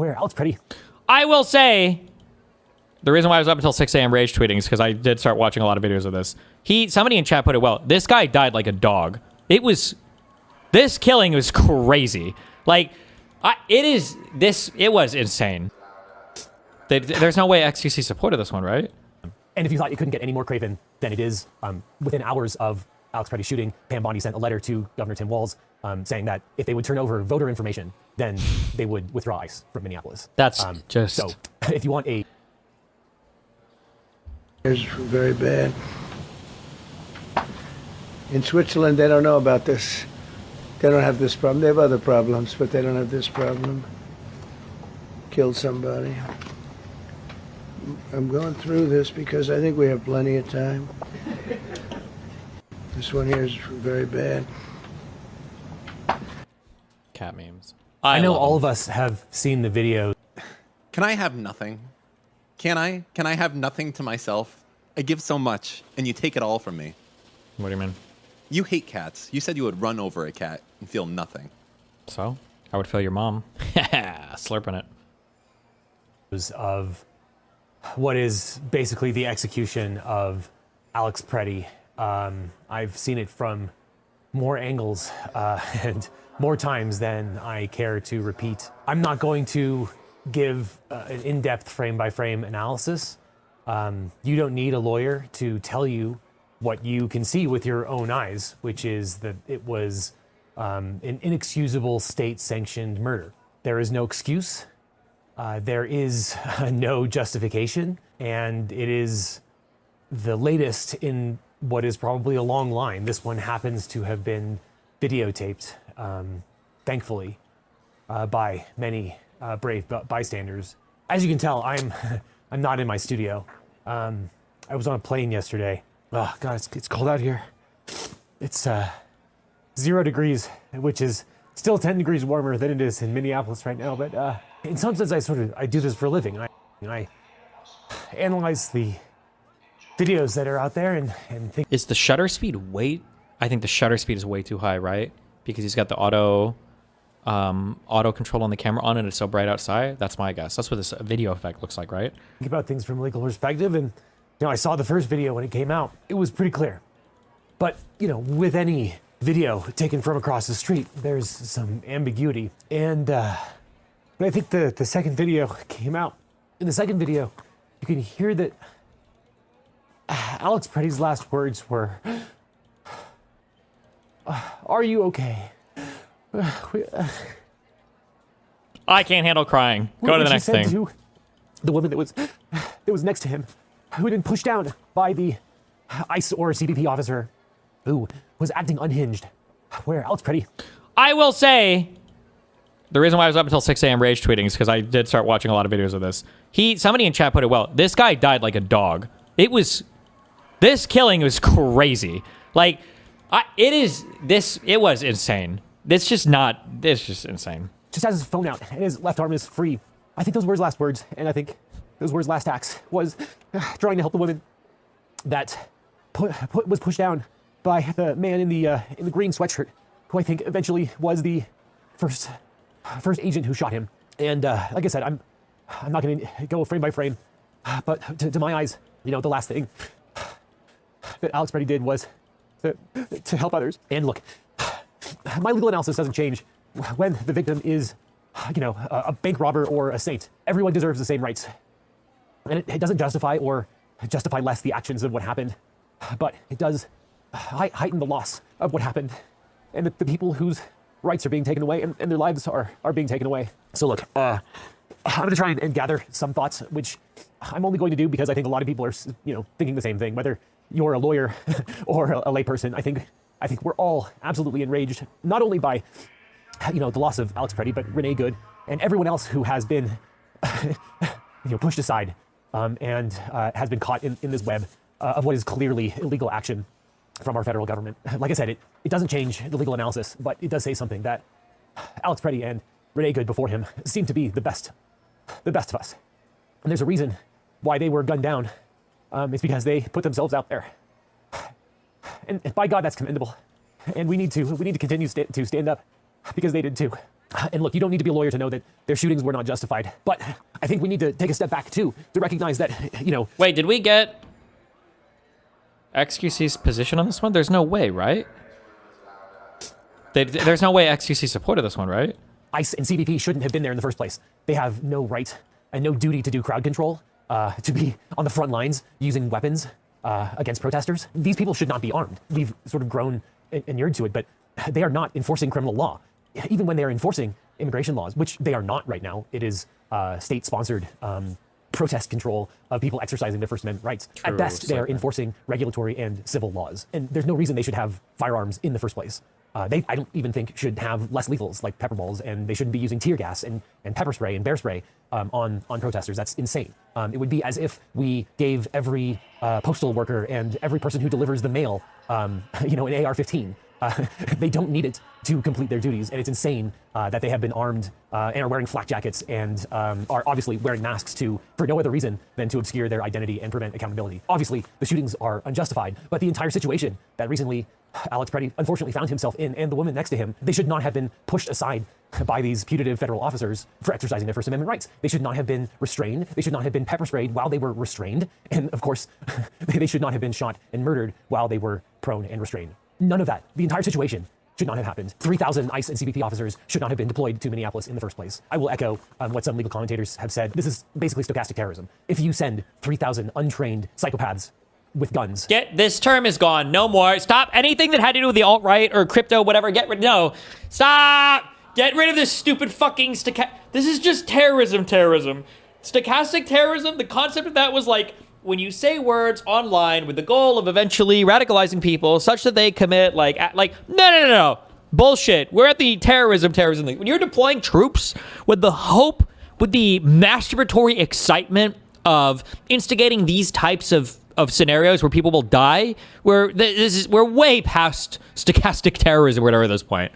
where Alex Pretti. I will say, the reason why I was up until 6 a.m. rage tweeting is because I did start watching a lot of videos of this. Somebody in chat put it well. This guy died like a dog. This killing was crazy. Like, it was insane. There's no way XQC supported this one, right? And if you thought it couldn't get any more craven than it is, within hours of Alex Pretti shooting, Pam Bondi sent a letter to Governor Tim Walz saying that if they would turn over voter information, then they would withdraw ICE from Minneapolis. That's just... So, if you want a... It's very bad. In Switzerland, they don't know about this. They don't have this problem. They have other problems, but they don't have this problem. Killed somebody. I'm going through this because I think we have plenty of time. This one here is very bad. Cat memes. I know all of us have seen the video. Can I have nothing? Can I? Can I have nothing to myself? I give so much, and you take it all from me. What do you mean? You hate cats. You said you would run over a cat and feel nothing. So? I would feel your mom. Slurping it. Of what is basically the execution of Alex Pretti. I've seen it from more angles and more times than I care to repeat. I'm not going to give an in-depth frame-by-frame analysis. You don't need a lawyer to tell you what you can see with your own eyes, which is that it was an inexcusable state-sanctioned murder. There is no excuse. There is no justification, and it is the latest in what is probably a long line. This one happens to have been videotaped, thankfully, by many brave bystanders. As you can tell, I'm not in my studio. I was on a plane yesterday. Oh God, it's cold out here. It's 0 degrees, which is still 10 degrees warmer than it is in Minneapolis right now. But in some sense, I do this for a living. I analyze the videos that are out there and think. Is the shutter speed I think the shutter speed is way too high, right? Because he's got the auto control on the camera on and it's so bright outside. That's my guess. That's what this video effect looks like, right? Think about things from a legal perspective, and I saw the first video when it came out. It was pretty clear. But with any video taken from across the street, there's some ambiguity. And but I think the second video came out. In the second video, you can hear that Alex Pretti's last words were, "Are you okay?" I can't handle crying. Go to the next thing. To the woman that was next to him, who had been pushed down by the ICE or CBP officer who was acting unhinged. Where Alex Pretti. I will say, the reason why I was up until 6 a.m. rage tweeting is because I did start watching a lot of videos of this. Somebody in chat put it well. This guy died like a dog. This killing was crazy. Like, it was insane. It's just insane. Just has his phone out and his left arm is free. I think those were his last words, and I think those were his last acts, was trying to help the woman that was pushed down by the man in the green sweatshirt, who I think eventually was the first agent who shot him. And like I said, I'm not going to go frame by frame, but to my eyes, the last thing that Alex Pretti did was to help others. And look, my legal analysis doesn't change when the victim is, a bank robber or a saint. Everyone deserves the same rights. And it doesn't justify less the actions of what happened, but it does heighten the loss of what happened and the people whose rights are being taken away and their lives are being taken away. So look, I'm going to try and gather some thoughts, which I'm only going to do because I think a lot of people are, thinking the same thing, whether you're a lawyer or a layperson. I think we're all absolutely enraged, not only by, the loss of Alex Pretti, but Renee Good and everyone else who has been, pushed aside and has been caught in this web of what is clearly illegal action from our federal government. Like I said, it doesn't change the legal analysis, but it does say something that Alex Pretti and Renee Good before him seem to be the best of us. And there's a reason why they were gunned down. It's because they put themselves out there. And by God, that's commendable. And we need to continue to stand up because they did too. And look, you don't need to be a lawyer to know that their shootings were not justified. But I think we need to take a step back too, to recognize that, Wait, did we get XQC's position on this one? There's no way, right? There's no way XQC supported this one, right? ICE and CBP shouldn't have been there in the first place. They have no right and no duty to do crowd control, to be on the front lines using weapons against protesters. These people should not be armed. We've sort of grown inured to it, but they are not enforcing criminal law. Even when they are enforcing immigration laws, which they are not right now, it is state-sponsored protest control of people exercising their First Amendment rights. True, At best, they are enforcing regulatory and civil laws. And there's no reason they should have firearms in the first place. They, I don't even think, should have less lethals like pepper balls, and they shouldn't be using tear gas and pepper spray and bear spray on protesters. That's insane. It would be as if we gave every postal worker and every person who delivers the mail, an AR-15. They don't need it to complete their duties, and it's insane that they have been armed and are wearing flak jackets and are obviously wearing masks for no other reason than to obscure their identity and prevent accountability. Obviously, the shootings are unjustified, but the entire situation that recently Alex Pretti unfortunately found himself in, and the woman next to him, they should not have been pushed aside by these putative federal officers for exercising their First Amendment rights. They should not have been restrained. They should not have been pepper sprayed while they were restrained. And of course, they should not have been shot and murdered while they were prone and restrained. None of that. The entire situation should not have happened. 3,000 ICE and CBP officers should not have been deployed to Minneapolis in the first place. I will echo what some legal commentators have said. This is basically stochastic terrorism. If you send 3,000 untrained psychopaths with guns. This term is gone. No more. Stop anything that had to do with the alt-right or crypto, whatever. No. Stop. Get rid of this stupid fucking This is just terrorism. Stochastic terrorism, the concept of that was like, when you say words online with the goal of eventually radicalizing people such that they commit no. Bullshit. We're at the terrorism thing. When you're deploying troops with the hope, with the masturbatory excitement of instigating these types of scenarios where people will die, we're way past stochastic terrorism or whatever at this point.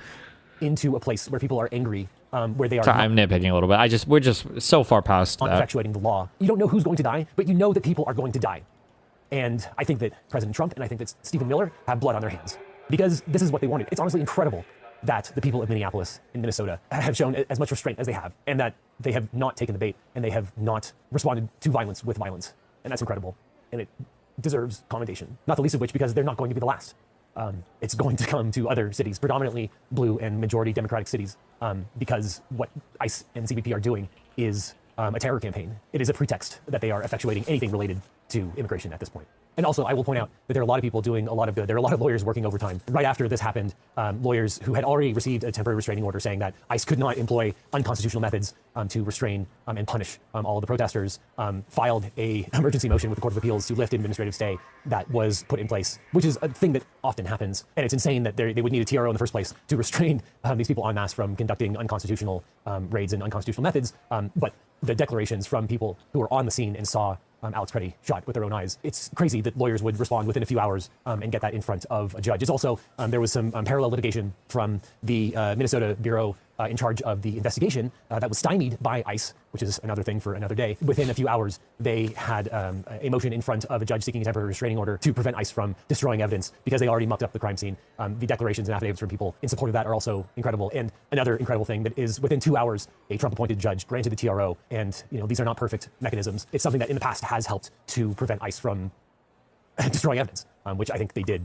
Into a place where people are angry, where they are. Sorry, I'm nitpicking a little bit. We're just so far past that. Effectuating the law. You don't know who's going to die, but you know that people are going to die. And I think that President Trump and I think that Stephen Miller have blood on their hands because this is what they wanted. It's honestly incredible that the people of Minneapolis in Minnesota have shown as much restraint as they have, and that they have not taken the bait and they have not responded to violence with violence. And that's incredible. And it deserves commendation, not the least of which because they're not going to be the last. It's going to come to other cities, predominantly blue and majority Democratic cities, because what ICE and CBP are doing is a terror campaign. It is a pretext that they are effectuating anything related to immigration at this point. And also, I will point out that there are a lot of people doing a lot of good. There are a lot of lawyers working overtime. Right after this happened, lawyers who had already received a temporary restraining order saying that ICE could not employ unconstitutional methods to restrain and punish all of the protesters, filed an emergency motion with the Court of Appeals to lift administrative stay that was put in place, which is a thing that often happens. And it's insane that they would need a TRO in the first place to restrain these people en masse from conducting unconstitutional raids and unconstitutional methods. But the declarations from people who were on the scene and saw Alex Pretti shot with their own eyes. It's crazy that lawyers would respond within a few hours and get that in front of a judge. It's also, there was some parallel litigation from the Minnesota Bureau in charge of the investigation that was stymied by ICE, which is another thing for another day. Within a few hours, they had a motion in front of a judge seeking a temporary restraining order to prevent ICE from destroying evidence because they already mucked up the crime scene. The declarations and affidavits from people in support of that are also incredible. And another incredible thing that is within 2 hours, a Trump-appointed judge granted the TRO. And these are not perfect mechanisms. It's something that in the past has helped to prevent ICE from destroying evidence, which I think they did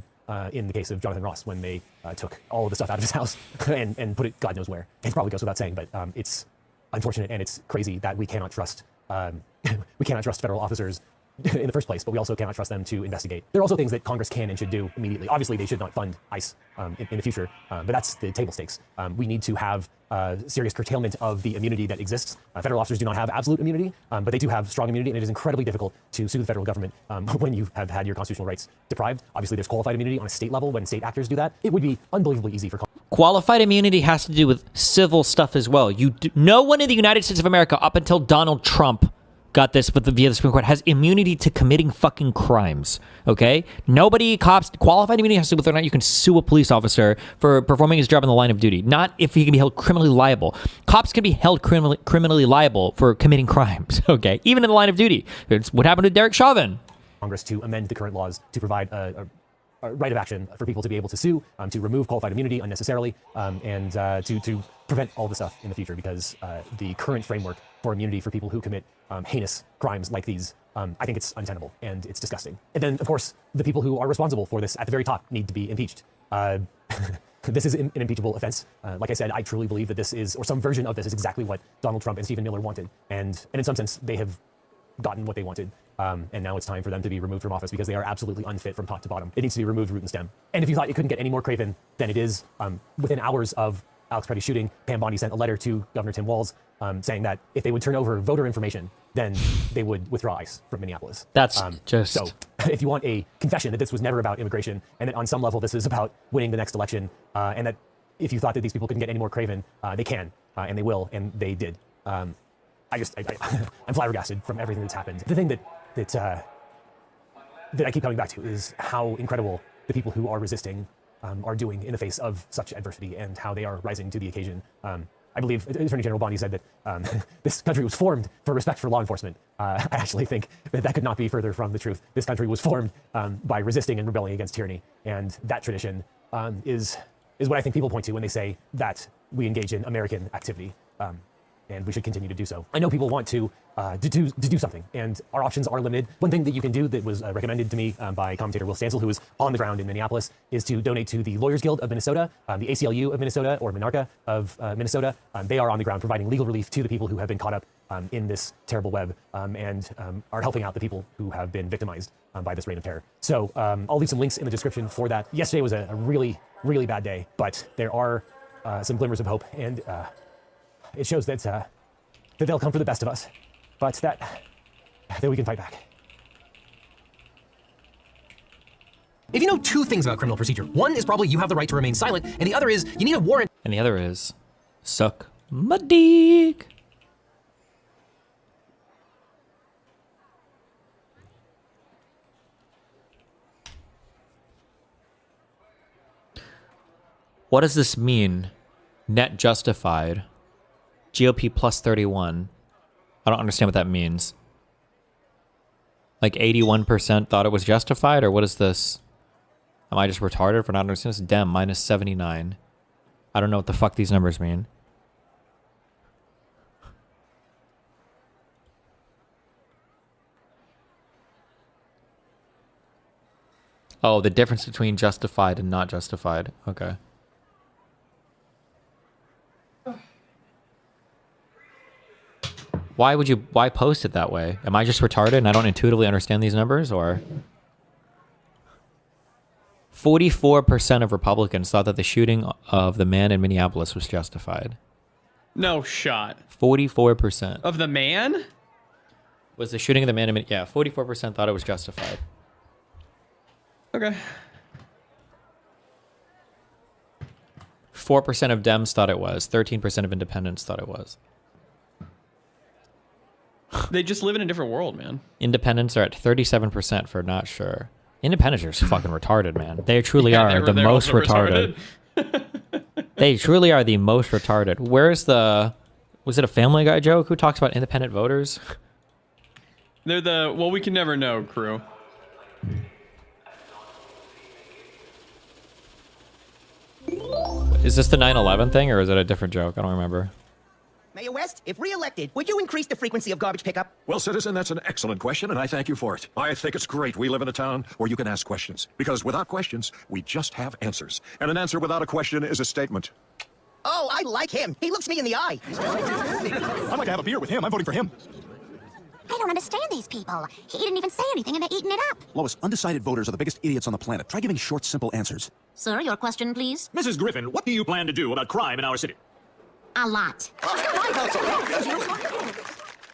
in the case of Jonathan Ross when they took all of the stuff out of his house and put it God knows where. It probably goes without saying, but it's unfortunate and it's crazy that we cannot trust federal officers in the first place, but we also cannot trust them to investigate. There are also things that Congress can and should do immediately. Obviously, they should not fund ICE in the future, but that's the table stakes. We need to have serious curtailment of the immunity that exists. Federal officers do not have absolute immunity, but they do have strong immunity, and it is incredibly difficult to sue the federal government when you have had your constitutional rights deprived. Obviously, there's qualified immunity on a state level when state actors do that. It would be unbelievably easy for Qualified immunity has to do with civil stuff as well. No one in the United States of America up until Donald Trump got this via the Supreme Court has immunity to committing fucking crimes. Okay? Qualified immunity has to do with whether or not you can sue a police officer for performing his job in the line of duty, not if he can be held criminally liable. Cops can be held criminally liable for committing crimes, okay? Even in the line of duty. It's what happened to Derek Chauvin. Congress to amend the current laws to provide a right of action for people to be able to sue, to remove qualified immunity unnecessarily, and to prevent all the stuff in the future, because the current framework for immunity for people who commit heinous crimes like these, I think it's untenable and it's disgusting. And then, of course, the people who are responsible for this at the very top need to be impeached. This is an impeachable offense. Like I said, I truly believe that this is, or some version of this is exactly what Donald Trump and Stephen Miller wanted. And in some sense, they have gotten what they wanted. And now it's time for them to be removed from office because they are absolutely unfit from top to bottom. It needs to be removed root and stem. And if you thought it couldn't get any more craven than it is, within hours of Alex Pretti shooting, Pam Bondi sent a letter to Governor Tim Walz saying that if they would turn over voter information, then they would withdraw ICE from Minneapolis. That's just... So if you want a confession that this was never about immigration and that on some level this is about winning the next election, and that if you thought that these people couldn't get any more craven, they can, and they will, and they did. I'm flabbergasted from everything that's happened. The thing that I keep coming back to is how incredible the people who are resisting are doing in the face of such adversity and how they are rising to the occasion. I believe Attorney General Bondi said that this country was formed for respect for law enforcement. I actually think that could not be further from the truth. This country was formed by resisting and rebelling against tyranny, and that tradition is what I think people point to when they say that we engage in American activity. And we should continue to do so. I know people want to do something, and our options are limited. One thing that you can do that was recommended to me by commentator Will Stansel, who is on the ground in Minneapolis, is to donate to the Lawyers Guild of Minnesota, the ACLU of Minnesota, or Minarca of Minnesota. They are on the ground providing legal relief to the people who have been caught up in this terrible web, and are helping out the people who have been victimized by this reign of terror. So I'll leave some links in the description for that. Yesterday was a really, really bad day, but there are some glimmers of hope, and it shows that they'll come for the best of us, but that we can fight back. If you know two things about criminal procedure, one is probably you have the right to remain silent, and the other is you need a warrant. And the other is suck my dick. What does this mean? Net justified. GOP plus 31. I don't understand what that means. Like 81% thought it was justified, or what is this? Am I just retarded for not understanding this? Dem minus 79. I don't know what the fuck these numbers mean. Oh, the difference between justified and not justified. Okay. Why post it that way? Am I just retarded and I don't intuitively understand these numbers, or? 44% of Republicans thought that the shooting of the man in Minneapolis was justified. No shot. 44%. Of the man? Was the shooting of the man in Minneapolis? Yeah, 44% thought it was justified. Okay. 4% of Dems thought it was. 13% of independents thought it was. They just live in a different world, man. Independents are at 37% for not sure. Independents are fucking retarded, man. They truly are the most retarded. They truly are the most retarded. Where's the... Was it a Family Guy joke? Who talks about independent voters? They're the, well, we can never know crew. Is this the 9/11 thing, or is it a different joke? I don't remember. Mayor West, if re-elected, would you increase the frequency of garbage pickup? Well, citizen, that's an excellent question, and I thank you for it. I think it's great we live in a town where you can ask questions, because without questions, we just have answers. And an answer without a question is a statement. Oh, I like him. He looks me in the eye. I'd like to have a beer with him. I'm voting for him. I don't understand these people. He didn't even say anything and they're eating it up. Lois, undecided voters are the biggest idiots on the planet. Try giving short, simple answers. Sir, your question, please? Mrs. Griffin, what do you plan to do about crime in our city? A lot.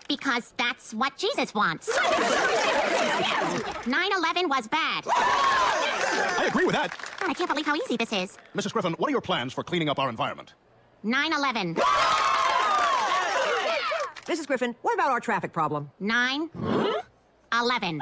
Because that's what Jesus wants. 9/11 was bad. I agree with that. I can't believe how easy this is. Mrs. Griffin, what are your plans for cleaning up our environment? 9/11. Mrs. Griffin, what about our traffic problem? 9/11.